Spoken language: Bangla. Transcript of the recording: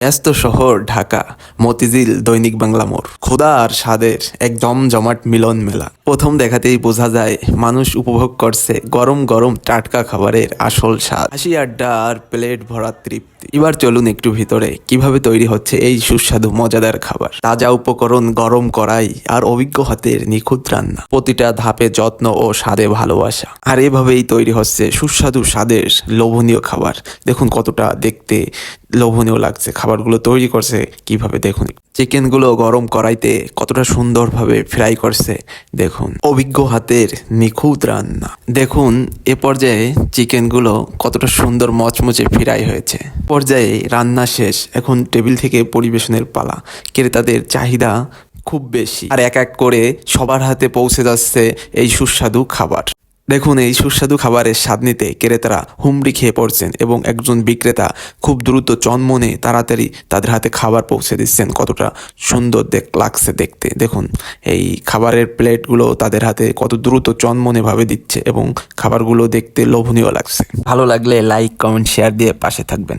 ব্যস্ত শহর ঢাকা, মতিঝিল দৈনিক বাংলা মোড়, ক্ষুধা আর স্বাদের এক জমজমাট মিলন মেলা। প্রথম দেখাতেই বোঝা যায় মানুষ উপভোগ করছে গরম গরম টাটকা খাবারের আসল স্বাদ, হাসি আড্ডা আর প্লেট ভরা তৃপ্তি। এবার চলুন একটু ভিতরে, কিভাবে তৈরি হচ্ছে এই সুস্বাদু মজাদার খাবার। তাজা উপকরণ, গরম কড়াই আর অভিজ্ঞ হাতের নিখুঁত রান্না, প্রতিটা ধাপে যত্ন ও স্বাদে ভালোবাসা। আর এভাবেই তৈরি হচ্ছে সুস্বাদু স্বাদের লোভনীয় খাবার। দেখুন কতটা দেখতে লোভনীয় লাগছে। খাবারগুলো তৈরি করছে কিভাবে দেখুন। চিকেনগুলো গরম কড়াইতে কতটা সুন্দরভাবে ফ্রাই করছে দেখুন। অভিজ্ঞ হাতের নিখুঁত রান্না। দেখুন এ পর্যায়ে চিকেনগুলো কতটা সুন্দর মচমচে ফ্রাই হয়েছে। পর্যায়ে রান্না শেষ, এখন টেবিল থেকে পরিবেশনের পালা। ক্রেতাদের চাহিদা খুব বেশি, আর এক এক করে সবার হাতে পৌঁছে যাচ্ছে এই সুস্বাদু খাবার। দেখুন এই সুস্বাদু খাবারের স্বাদ নিতে ক্রেতারা হুমড়ি খেয়ে পড়ছেন এবং একজন বিক্রেতা খুব দ্রুত চনমনে তাড়াতাড়ি তাদের হাতে খাবার পৌঁছে দিচ্ছেন। কতটা সুন্দর লাগছে দেখতে। দেখুন এই খাবারের প্লেটগুলো তাদের হাতে কত দ্রুত চনমনে ভাবে দিচ্ছে এবং খাবারগুলো দেখতে লোভনীয় লাগছে। ভালো লাগলে লাইক, কমেন্ট, শেয়ার দিয়ে পাশে থাকবেন।